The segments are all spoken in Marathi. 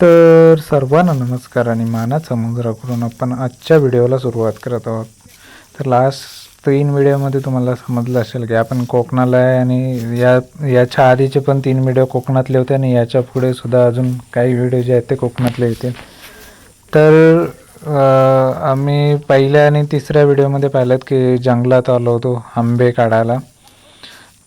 तर सर्वांना नमस्कार आणि मानाचा समुद्र करून आपण आजच्या व्हिडिओला सुरुवात करत आहोत. तर लास्ट 3 व्हिडिओमध्ये तुम्हाला समजलं असेल की आपण कोकणाला आहे आणि याच्या आधीचे पण 3 व्हिडिओ कोकणातले होते आणि याच्या पुढे सुद्धा अजून काही व्हिडिओ जे आहेत ते कोकणातले येतील. तर आम्ही पहिल्या आणि तिसऱ्या व्हिडिओमध्ये पाहिलं की जंगलात आलो होतो आंबे काढायला.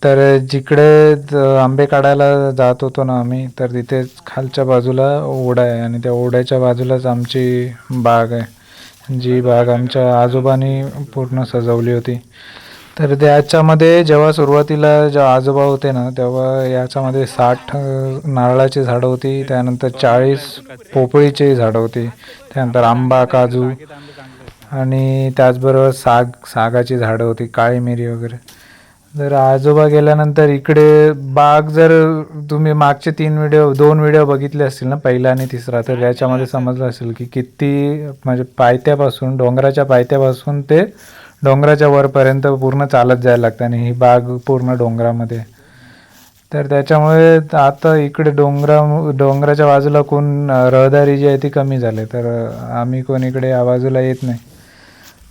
तर जिकडे आंबे काढायला जात होतो ना आम्ही, तर तिथे खालच्या बाजूला ओढा आहे आणि त्या ओढ्याच्या बाजूलाच आमची बाग आहे, जी बाग आमच्या आजोबांनी पूर्ण सजवली होती. तर त्याच्यामध्ये जेव्हा सुरुवातीला जेव्हा आजोबा होते ना, तेव्हा याच्यामध्ये 60 नारळाची झाडं होती, त्यानंतर 40 पोपळीची झाडं होती, त्यानंतर आंबा, काजू आणि त्याचबरोबर सागाची झाडं होती, काळी मिरी वगैरे. जर आजोबा गेल्यानंतर इकडे बाग, जर तुम्ही मागचे 2 व्हिडिओ बघितले असतील ना, पहिला आणि तिसरा, तर याच्यामध्ये समजलं असेल की किती म्हणजे पायथ्यापासून, डोंगराच्या पायथ्यापासून ते डोंगराच्या वरपर्यंत पूर्ण चालत जायला लागतं आणि ही बाग पूर्ण डोंगरामध्ये. तर त्याच्यामुळे आता इकडे डोंगराच्या बाजूला कोण रहदारी जी आहे ती कमी झाली, तर आम्ही कोण इकडे या बाजूला येत नाही.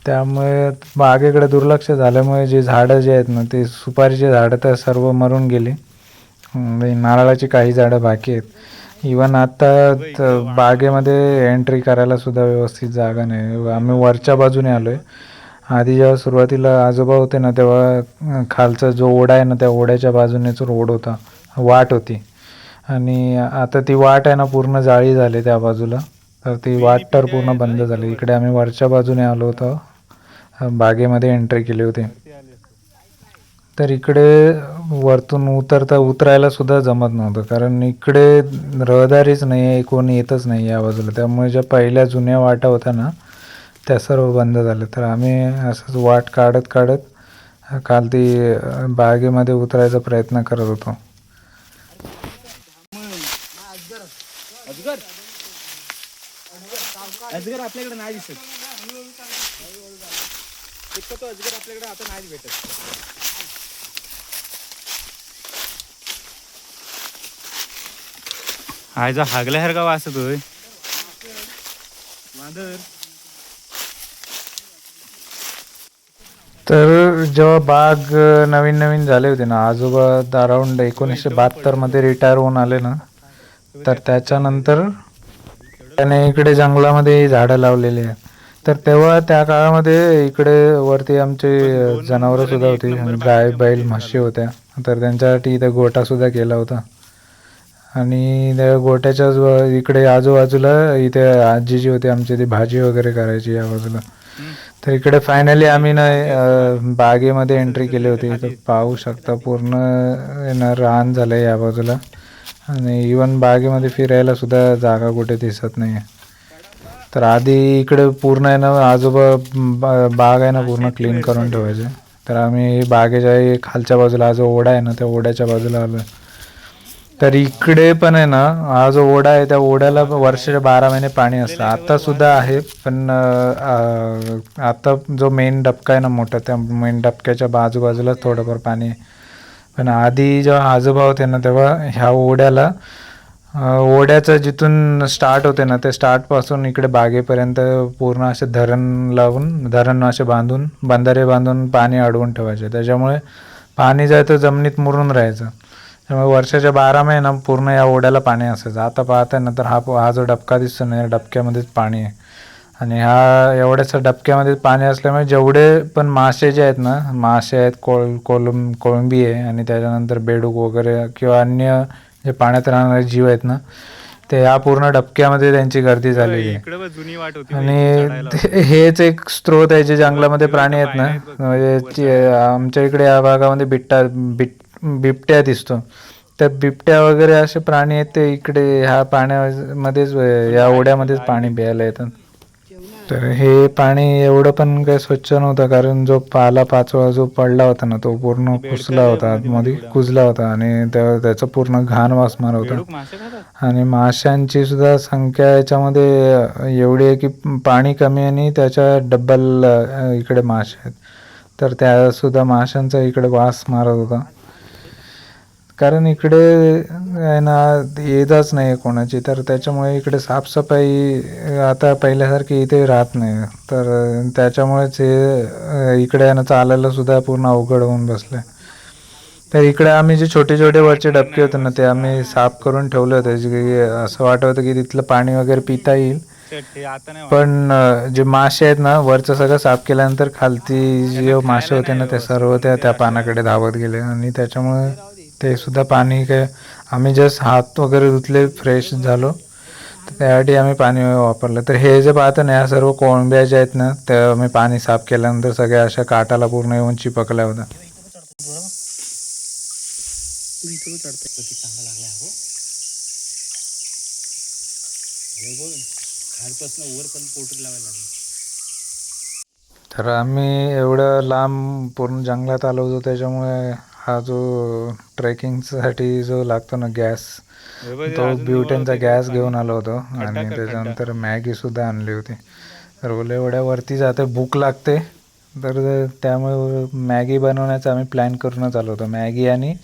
त्यामुळे बागेकडे दुर्लक्ष झाल्यामुळे जे झाडं जे आहेत ना, ते सुपारीचे झाडं तर सर्व मरून गेली. नारळाची काही झाडं बाकी आहेत. इवन आता बागेमध्ये एंट्री करायला सुद्धा व्यवस्थित जागा नाही. आम्ही वरच्या बाजूने आलो आहे. आधी जेव्हा सुरुवातीला आजोबा होते ना, तेव्हा खालचा जो ओढा आहे ना, त्या ओढ्याच्या बाजूनेच रोड होता, वाट होती. आणि आता ती वाट आहे ना पूर्ण जाळी झाली त्या बाजूला, तर ती वाट तर पूर्ण बंद झाली. इकडे आम्ही वरच्या बाजूने आलो होतो, बागेमध्ये एंट्री केली होती. तर इकडे वरतून उतरायला सुद्धा जमत नव्हतं, कारण इकडे रहदारीच नाही आहे, कोणी येतच नाही या बाजूला. त्यामुळे ज्या पहिल्या जुन्या वाटा होत्या ना, त्या सर्व बंद झाल्या. तर आम्ही असंच वाट काढत काढत काल ती बागेमध्ये उतरायचा प्रयत्न करत होतो. अजगर आपल्याकडे नाही दिसत. तो अजगर आपल्याकडे आता नाही भेटत. आयचा हागल्यासारखा वास येतोय. वांदर. तर जेव्हा बाग नवीन नवीन झाले होते ना, आजोबा अराउंड 1972 मध्ये रिटायर होऊन आले ना, तर त्याच्यानंतर त्याने इकडे जंगलामध्ये झाडं लावलेली आहेत. तर तेव्हा त्या काळामध्ये इकडे वरती आमचे जनावरं सुद्धा होती, गाय बैल म्हशी होत्या. तर त्यांच्यासाठी इथे गोठा सुद्धा केला होता. आणि त्या गोठ्याच्याच इकडे आजूबाजूला इथे आजी जी होती आमची, ती भाजी वगैरे करायची या बाजूला. तर इकडे फायनली आम्ही ना बागेमध्ये एंट्री केली होती. तर पाहू शकता पूर्ण रान झालं या बाजूला, आणि इवन बागेमध्ये फिरायला सुद्धा जागा कुठे दिसत नाही. तर आधी इकडे पूर्ण आहे ना, आजोबा बाग आहे ना पूर्ण क्लीन करून ठेवायचे. तर आम्ही बागेच्या खालच्या बाजूला, जो ओढा आहे ना, त्या ओढ्याच्या बाजूला आलो. तर इकडे पण आहे ना, हा जो ओढा आहे, त्या ओढ्याला वर्षाचे 12 महिने पाणी असतं. आता सुद्धा आहे, पण आता जो मेन डबका आहे ना मोठा, त्या मेन डबक्याच्या बाजूबाजूलाच थोडंफार पाणी आहे. पण आधी जेव्हा आजोबा होते ना, तेव्हा ह्या ओढ्याला ओढ्याचं जिथून स्टार्ट होते ना, ते स्टार्टपासून इकडे बागेपर्यंत पूर्ण असे धरण असे बांधून, बंधारे बांधून पाणी अडवून ठेवायचे. त्याच्यामुळे पाणी जायचं जमिनीत मुरून राहायचं. त्यामुळे वर्षाच्या 12 महिना पूर्ण या ओढ्याला पाणी असायचं. आता पाहताय ना, तर हा जो डबका दिसतो ना, या डबक्यामध्येच पाणी आहे. आणि एवढ्याच डबक्यामध्ये पाणी असल्यामुळे जेवढे पण मासे जे आहेत ना, मासे आहेत, कोळंबी आहे, आणि त्याच्यानंतर बेडूक वगैरे किंवा अन्य जे पाण्यात राहणारे जीव आहेत ना, ते या पूर्ण डबक्यामध्ये त्यांची गर्दी झालेली आहे. आणि हेच एक स्रोत आहे, जे जंगलामध्ये प्राणी आहेत ना, म्हणजे आमच्या इकडे या भागामध्ये बिबट्या दिसतो. तर बिबट्या वगैरे असे प्राणी आहेत, ते इकडे ह्या पाण्यामध्येच, या ओढ्यामध्येच पाणी प्यायला येतात. तर हे पाणी एवढं पण काही स्वच्छ नव्हतं, कारण जो पाचवा जो पडला होता ना, तो पूर्ण कुजला होता, आतमध्ये कुजला होता, आणि त्याचा पूर्ण घाण वास मारत होता. आणि माशांची सुद्धा संख्या याच्यामध्ये एवढी आहे की पाणी कमी आणि त्याच्या डबल इकडे मासे आहेत. तर त्या सुद्धा माशांचा इकडे वास मारत होता. कारण इकडे आहे ना येतच नाही कोणाची, तर त्याच्यामुळे इकडे साफसफाई आता पहिल्यासारखी इथे राहत नाही. तर त्याच्यामुळेच हे इकडे आहे ना चालायला सुद्धा पूर्ण अवघड होऊन बसले. तर इकडे आम्ही जे छोटे छोटे वरचे डबके होते ना ते आम्ही साफ करून ठेवले होते, जे की असं वाटत होतं की तिथलं पाणी वगैरे पिता येईल. हे आता नाही वाटत. पण जे मासे आहेत ना वरचं सगळं साफ केल्यानंतर खालती जे मासे होते ना ते सर्व त्या पानाकडे धावत गेले, आणि त्याच्यामुळे ते सुद्धा पाणी काय आम्ही जस्ट हात वगैरे धुतले फ्रेश झालो, तर त्यासाठी आम्ही पाणी वापरलं. तर हे जे पाहतं ना ह्या सर्व कोळंब्या ज्या आहेत ना त्या आम्ही पाणी साफ केल्यानंतर सगळ्या अशा काटाला पूर्ण येऊन चिपकल्या होत्या. तर आम्ही एवढं लांब पूर्ण जंगलात आलो होतो, त्याच्यामुळे हा जो ट्रेकिंगसाठी जो लागतो ना गॅस, तो ब्युटेनचा गॅस घेऊन आलो होतो, आणि त्याच्यानंतर मॅगीसुद्धा आणली होती. तर बोले एवढ्या वरती जाते भूक लागते, तर त्यामुळे मॅगी बनवण्याचा आम्ही प्लॅन करूनच आलो होतो. मॅगी आणि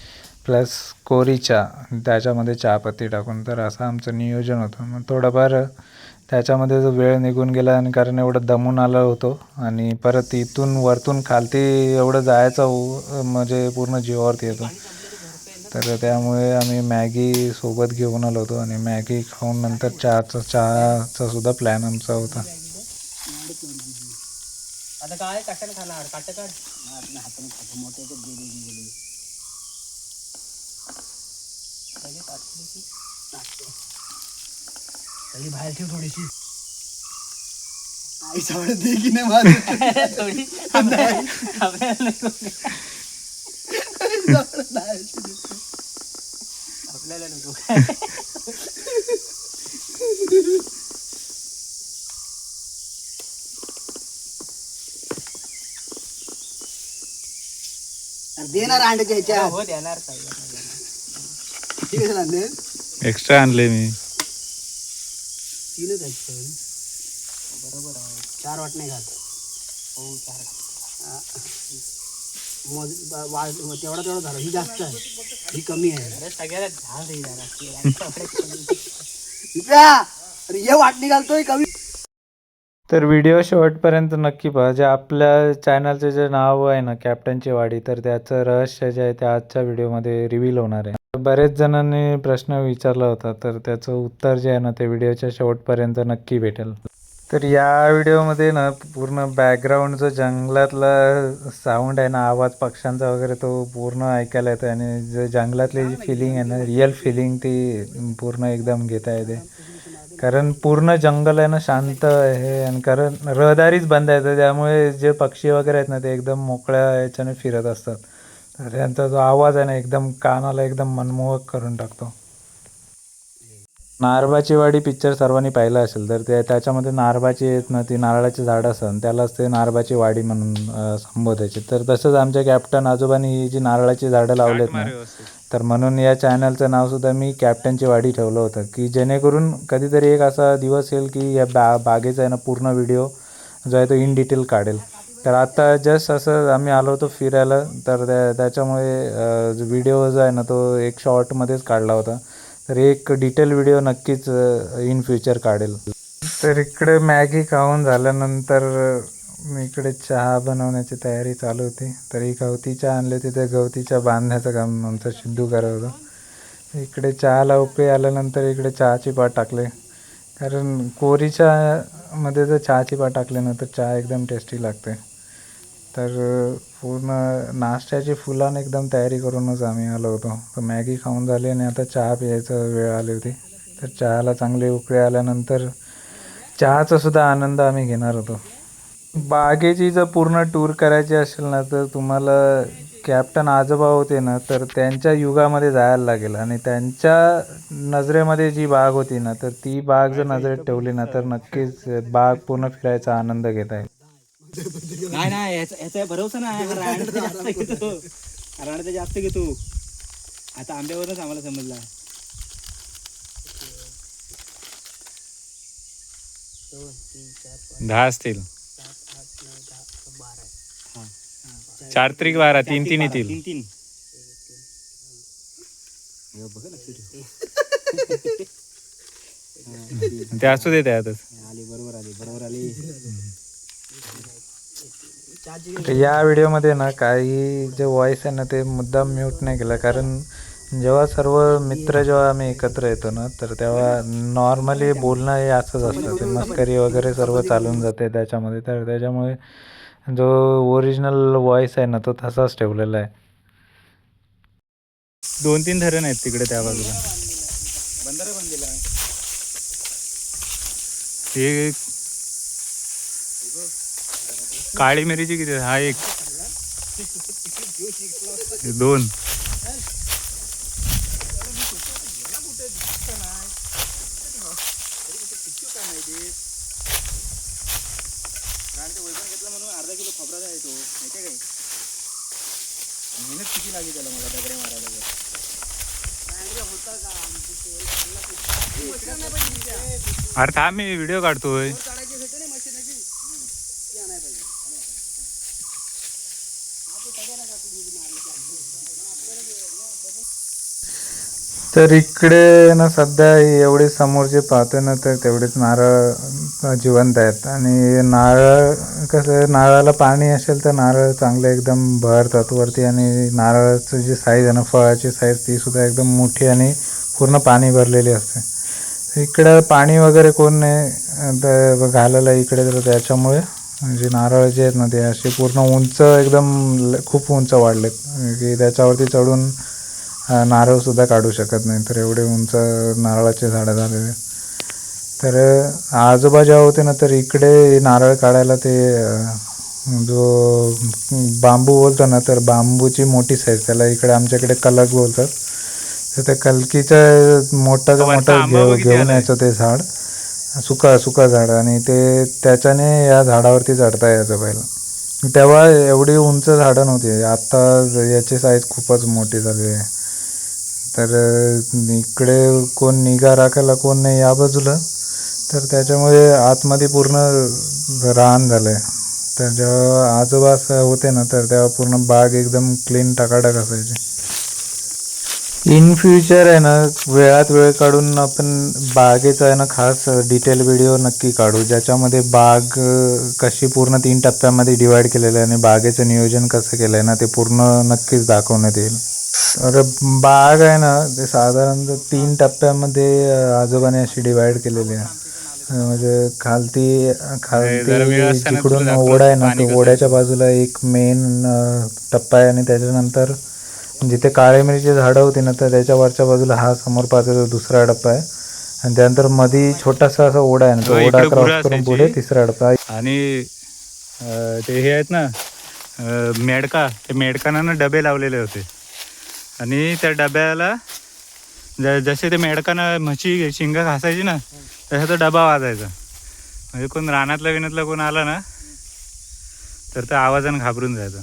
प्लस कोरी चहा, त्याच्यामध्ये चहापत्ती टाकून. तर असं आमचं नियोजन होतं. मग थोडंफार त्याच्यामध्ये जो वेळ निघून गेला, आणि कारण एवढं दमून आलो होतो, आणि परत इथून वरतून खालती एवढं जायचं म्हणजे पूर्ण जीवावरती येतो. तर त्यामुळे आम्ही मॅगी सोबत घेऊन आलो होतो, आणि मॅगी खाऊन नंतर चहाचा सुद्धा प्लॅन आमचा होता. आता काय कशाने खाणार काट काढ हाताने खातो मोठे बाहेर ठेव थोडीशी आई सवड दे की नाही माझ थोडी आपल्याला नको देणार अंड्याच्या ह्याच्या हो देणार ठीक आहे. एक्स्ट्रा आणले मी तीनच आहेत बरोबर आहे. 4 वाट नाही घात हो 4 तेवढा तेवढा झाला. ही जास्त आहे ही कमी आहे. अरे सगळ्याला अरे हे वाटणी घालतोय कमी. तर व्हिडिओ शेवटपर्यंत नक्की पहा. जे आपल्या चॅनलचे जे नाव आहे ना कॅप्टनची वाडी, तर त्याचं रहस्य जे आहे ते आजच्या व्हिडिओमध्ये रिव्हील होणार आहे. बरेच जणांनी प्रश्न विचारला होता, तर त्याचं उत्तर जे आहे ना ते व्हिडिओच्या शेवटपर्यंत नक्की भेटेल. तर या व्हिडिओमध्ये ना पूर्ण बॅकग्राऊंड जो जंगलातला साऊंड आहे ना, आवाज पक्ष्यांचा वगैरे, तो पूर्ण ऐकायला येतो, आणि जे जंगलातली जी फिलिंग आहे ना, रिअल फिलिंग ती पूर्ण एकदम घेता येते. कारण पूर्ण जंगल आहे ना शांत आहे, आणि कारण रहदारीच बंद आहे, तर त्यामुळे जे पक्षी वगैरे आहेत ना ते एकदम मोकळ्या याच्याने फिरत असतात. तर त्यांचा जो आवाज आहे ना एकदम कानाला एकदम मनमोहक करून टाकतो. नारबाची वाडी पिक्चर सर्वांनी पाहिला असेल, तर त्याच्यामध्ये नारबाची आहेत ना ती नारळाची झाडं असतात, त्यालाच ते नारबाची वाडी म्हणून संबोधायचे. तर तसंच आमच्या कॅप्टन आजोबांनी ही जी नारळाची झाडं लावलेत ना, तर म्हणून या चॅनलचं नावसुद्धा मी कॅप्टनची वाडी ठेवलं होतं, की जेणेकरून कधीतरी एक असा दिवस येईल की या बागेचा आहे ना पूर्ण व्हिडिओ जो आहे तो इन डिटेल काढेल. तर आता जस्ट असं आम्ही आलो होतो फिरायला, तर त्याच्यामुळे व्हिडिओ जो आहे ना तो एक शॉर्टमध्येच काढला होता. तर एक डिटेल व्हिडिओ नक्कीच इन फ्युचर काढेल. तर इकडे मॅगी खाऊन झाल्यानंतर इकडे चहा बनवण्याची तयारी चालू होती. तर ही गवती चहा आणली होती, त्या गवती चहा बांधण्याचं काम आमचा सिद्धू करत होता. इकडे चहाला उकळी आल्यानंतर इकडे चहाची पात टाकले, कारण कोरी चहामध्ये जर चहाची पात टाकली ना तर चहा एकदम टेस्टी लागते. तर पूर्ण नाश्त्याची फुलान एकदम तयारी करूनच आम्ही आलो होतो. तर मॅगी खाऊन झाली, आणि आता चहा प्यायचं वेळ आली होती. तर चहाला चांगली उकळी आल्यानंतर चहाचा सुद्धा आनंद आम्ही घेणार होतो. बागेची जर पूर्ण टूर करायची असेल ना, तर तुम्हाला कॅप्टन आजोबा होते ना, तर त्यांच्या युगामध्ये जायला लागेल, आणि त्यांच्या नजरेमध्ये जी बाग होती ना, तर ती बाग जर नजरेत ठेवली ना तर नक्कीच बाग पूर्ण फिरायचा आनंद घेता येईल. नाही नाही याचा भरोसा नाही. राहण्याचा जास्त घेतो, राहण्याचा जास्त घेतो. आता आंब्यावरच आम्हाला समजला. 10 असतील. 4 त्रिक 12 3 3 येतील. 3 3 बघ लक्ष ठेव. ते असू दे त्यातच. आली बरोबर आली. या व्हिडिओमध्ये ना काही जे व्हॉइस आहे ना ते मुद्दाम म्यूट नाही केला, कारण जेव्हा सर्व मित्र जेव्हा आम्ही एकत्र येतो ना तर तेव्हा नॉर्मली बोलणं हे असंच असतं, ते मस्करी वगैरे सर्व चालून जाते त्याच्यामध्ये. तर त्याच्यामुळे जो ओरिजिनल व्हॉइस आहे ना तो तसाच ठेवलेला आहे. 2-3 धरण आहेत तिकडे त्या बाजूला. बंदर बांधलेला आहे. हे काळी मिरीची किती? हा एक, 2. म्हणून अर्धा किलो खोबरा जायचो माहितीये काय? मेहनत किती लागली त्याला मला दगडे मारायला. अरे थांब, मी व्हिडिओ काढतोय. तर इकडे ना सध्या एवढे समोरचे पाहतोय ना तर तेवढेच नारळ जिवंत आहेत. आणि नारळ कसं आहे, नारळाला पाणी असेल तर नारळ चांगले एकदम भरतात वरती. आणि नारळाचं जी साईज आहे ना, फळाची साईज ती सुद्धा एकदम मोठी आणि पूर्ण पाणी भरलेली असते. इकडं पाणी वगैरे कोण नाही घालायला इकडे, तर त्याच्यामुळे जे नारळ जे आहेत ना ते असे पूर्ण उंच एकदम खूप उंच वाढलेत की त्याच्यावरती चढून नारळसुद्धा काढू शकत नाही, तर एवढे उंच नारळाचे झाडं झालेले. तर आजोबा जेव्हा होते ना तर इकडे नारळ काढायला ते जो बांबू बोलतो ना, तर बांबूची मोठी साईज, त्याला इकडे आमच्याकडे कलक बोलतात. तर त्या कलकीचं मोठं घेऊन यायचं ते झाड, सुका झाड, आणि ते त्याच्याने या झाडावरती चढता यायचं पहिलं. तेव्हा एवढी उंच झाडं नव्हती, आत्ता याची साईज खूपच मोठी झाली आहे. तर इकडे कोण निगा राखायला कोण नाही या बाजूला, तर त्याच्यामुळे आतमध्ये पूर्ण रान झालं आहे. तर जेव्हा आजोबा होते ना तर तेव्हा पूर्ण बाग एकदम क्लीन टकाटक असायची. इन फ्युचर आहे ना, वेळात वेळ काढून आपण बागेचा आहे ना खास डिटेल व्हिडिओ नक्की काढू, ज्याच्यामध्ये बाग कशी पूर्ण 3 टप्प्यामध्ये डिवाईड केलेलं आहे आणि बागेचं नियोजन कसं केलं आहे ना ते पूर्ण नक्कीच दाखवण्यात येईल. तर बाग आहे ना ते साधारणतः 3 टप्प्यामध्ये आजोबाने अशी डिवाईड केलेली आहे. म्हणजे खालती जिकडून ओढा आहे ना, तो ओढ्याच्या बाजूला एक मेन टप्पा आहे, आणि त्याच्यानंतर जिथे काळी मिरीची झाडं होती ना तर त्याच्या वरच्या बाजूला हा समोर पाहतो दुसरा टप्पा आहे, आणि त्यानंतर मध्ये छोटासा असा ओढा आहे ना, तो ओढा क्रॉस करून पुढे तिसरा टप्पा आहे. आणि ते हे आहेत ना मेडका, ते मेडकांना ना डबे लावलेले होते, आणि त्या डब्याला जसे ते मेडकानं म्हशी शिंगा घासायची ना तसा तो डबा वाजायचा. म्हणजे कोण रानातला विनातला कोण आला ना तर त्या आवाजानं घाबरून जायचं.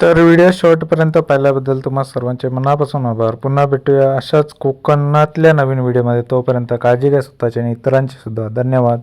तर व्हिडिओ शेवटपर्यंत पाहिल्याबद्दल तुम्हा सर्वांचे मनापासून आभार. पुन्हा भेटूया अशाच कोकणातल्या नवीन व्हिडिओमध्ये. तोपर्यंत काळजी घ्या स्वतःची आणि इतरांची सुद्धा. धन्यवाद.